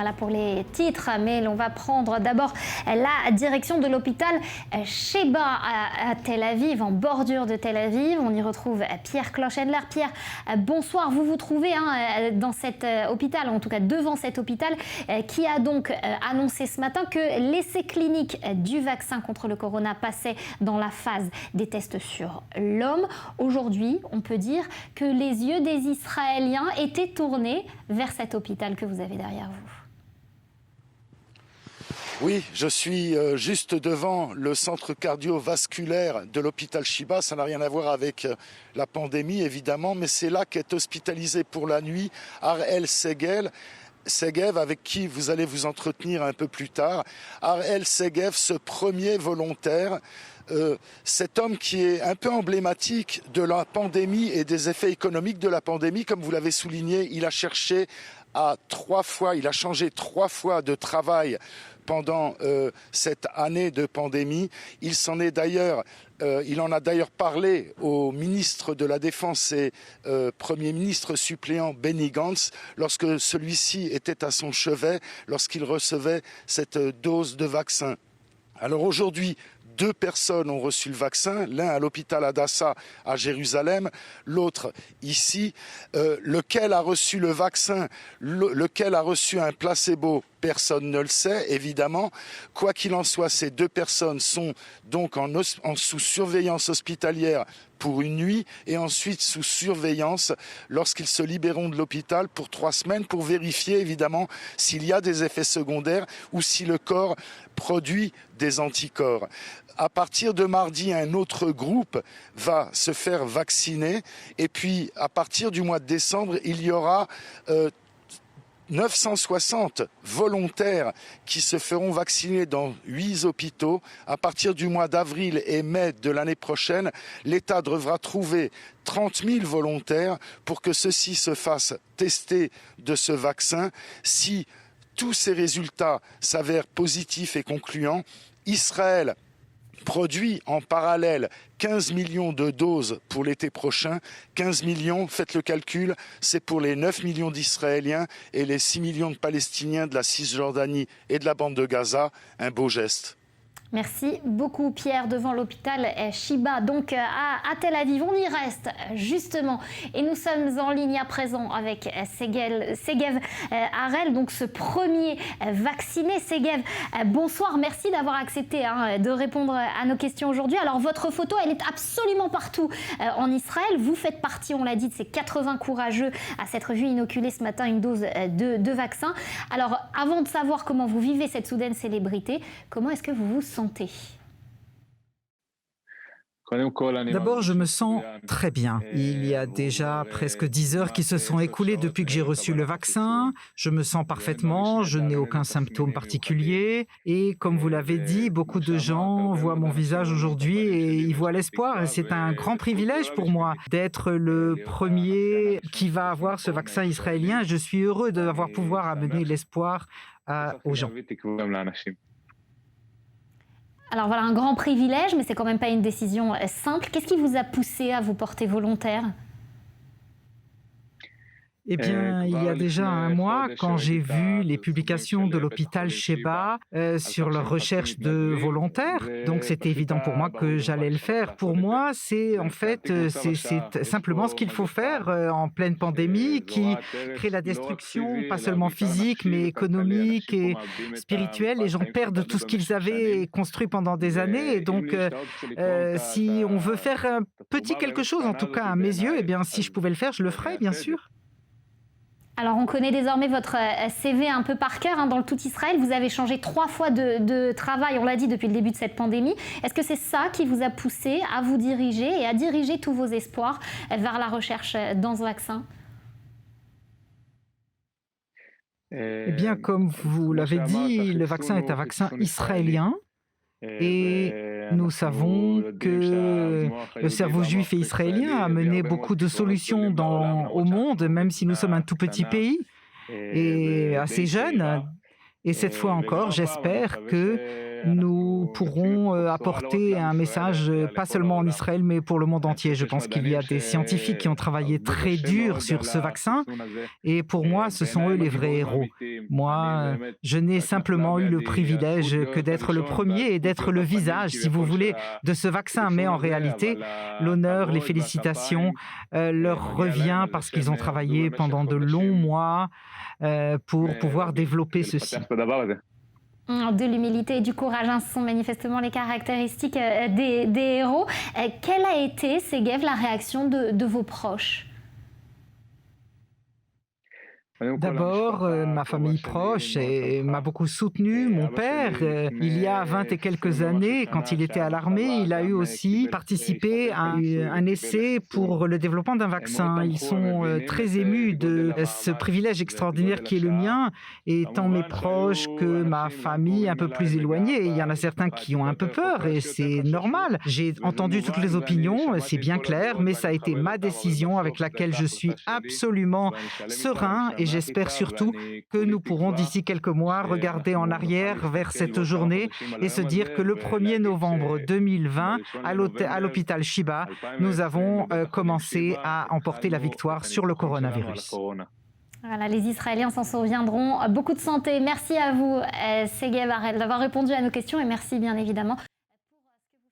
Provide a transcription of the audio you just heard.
Voilà pour les titres, mais on va prendre d'abord la direction de l'hôpital Sheba à Tel Aviv, en bordure de Tel Aviv. On y retrouve Pierre Clochedler. Pierre, bonsoir. Vous vous trouvez dans cet hôpital, en tout cas devant cet hôpital, qui a donc annoncé ce matin que l'essai clinique du vaccin contre le corona passait dans la phase des tests sur l'homme. Aujourd'hui, on peut dire que les yeux des Israéliens étaient tournés vers cet hôpital que vous avez derrière vous. Oui, je suis juste devant le centre cardiovasculaire de l'hôpital Sheba. Ça n'a rien à voir avec la pandémie, évidemment, mais c'est là qu'est hospitalisé pour la nuit Ariel Segev, avec qui vous allez vous entretenir un peu plus tard. Ariel Segev, ce premier volontaire, cet homme qui est un peu emblématique de la pandémie et des effets économiques de la pandémie. Comme vous l'avez souligné, il a changé 3 fois de travail pendant cette année de pandémie. Il en a d'ailleurs parlé au ministre de la Défense et Premier ministre suppléant Benny Gantz lorsque celui-ci était à son chevet, lorsqu'il recevait cette dose de vaccin. Alors aujourd'hui, 2 personnes ont reçu le vaccin, l'un à l'hôpital Hadassah à Jérusalem, l'autre ici. Lequel a reçu le vaccin, lequel a reçu un placebo, personne ne le sait, évidemment. Quoi qu'il en soit, ces 2 personnes sont donc sous surveillance hospitalière pour une nuit et ensuite sous surveillance lorsqu'ils se libéreront de l'hôpital pour 3 semaines pour vérifier évidemment s'il y a des effets secondaires ou si le corps produit des anticorps. À partir de mardi, un autre groupe va se faire vacciner et puis à partir du mois de décembre, il y aura 960 volontaires qui se feront vacciner dans 8 hôpitaux. À partir du mois d'avril et mai de l'année prochaine, l'État devra trouver 30 000 volontaires pour que ceux-ci se fassent tester de ce vaccin. Si tous ces résultats s'avèrent positifs et concluants, Israël produit en parallèle 15 millions de doses pour l'été prochain. 15 millions, faites le calcul, c'est pour les 9 millions d'Israéliens et les 6 millions de Palestiniens de la Cisjordanie et de la bande de Gaza. Un beau geste. Merci beaucoup Pierre, devant l'hôpital Sheba, donc à Tel Aviv. On y reste justement et nous sommes en ligne à présent avec Segev Harel, donc ce premier vacciné. Segev, bonsoir, merci d'avoir accepté de répondre à nos questions aujourd'hui. Alors votre photo, elle est absolument partout en Israël. Vous faites partie, on l'a dit, de ces 80 courageux à s'être vu inoculer ce matin une dose de vaccin. Alors avant de savoir comment vous vivez cette soudaine célébrité, comment est-ce que vous vous sentez ? D'abord, je me sens très bien. Il y a déjà presque 10 heures qui se sont écoulées depuis que j'ai reçu le vaccin. Je me sens parfaitement, je n'ai aucun symptôme particulier. Et comme vous l'avez dit, beaucoup de gens voient mon visage aujourd'hui et ils voient l'espoir. Et c'est un grand privilège pour moi d'être le premier qui va avoir ce vaccin israélien. Je suis heureux d'avoir pouvoir amener l'espoir aux gens. Alors voilà, un grand privilège, mais c'est quand même pas une décision simple. Qu'est-ce qui vous a poussé à vous porter volontaire ? Eh bien, il y a déjà un mois, quand j'ai vu les publications de l'hôpital Sheba sur leur recherche de volontaires, donc c'était évident pour moi que j'allais le faire. Pour moi, c'est simplement ce qu'il faut faire en pleine pandémie qui crée la destruction, pas seulement physique, mais économique et spirituelle. Les gens perdent tout ce qu'ils avaient construit pendant des années. Et donc, si on veut faire un petit quelque chose, en tout cas à mes yeux, eh bien, si je pouvais le faire, je le ferais, bien sûr. Alors, on connaît désormais votre CV un peu par cœur dans le tout Israël. Vous avez changé 3 fois de travail, on l'a dit, depuis le début de cette pandémie. Est-ce que c'est ça qui vous a poussé à vous diriger et à diriger tous vos espoirs vers la recherche dans ce vaccin ? Eh bien, comme vous l'avez dit, le vaccin est un vaccin israélien. Et nous savons que le cerveau juif et israélien a mené beaucoup de solutions au monde, même si nous sommes un tout petit pays et assez jeune. Et cette fois encore, j'espère que nous pourrons apporter un message pas seulement en Israël, mais pour le monde entier. Je pense qu'il y a des scientifiques qui ont travaillé très dur sur ce vaccin et pour moi, ce sont eux les vrais héros. Moi, je n'ai simplement eu le privilège que d'être le premier et d'être le visage, si vous voulez, de ce vaccin. Mais en réalité, l'honneur, les félicitations leur revient parce qu'ils ont travaillé pendant de longs mois pour pouvoir développer ceci. De l'humilité et du courage, ce sont manifestement les caractéristiques des héros. Quelle a été, Segev, la réaction de vos proches ? D'abord, ma famille proche m'a beaucoup soutenu. Mon père, il y a 20 et quelques années, quand il était à l'armée, il a eu aussi participé à un essai pour le développement d'un vaccin. Ils sont très émus de ce privilège extraordinaire qui est le mien, et tant mes proches que ma famille un peu plus éloignée. Il y en a certains qui ont un peu peur, et c'est normal. J'ai entendu toutes les opinions, c'est bien clair, mais ça a été ma décision avec laquelle je suis absolument serein, et j'espère surtout que nous pourrons d'ici quelques mois regarder en arrière vers cette journée et se dire que le 1er novembre 2020, à l'hôpital Shiba, nous avons commencé à emporter la victoire sur le coronavirus. Voilà, les Israéliens s'en souviendront. Beaucoup de santé. Merci à vous, Segev Harel, d'avoir répondu à nos questions et merci bien évidemment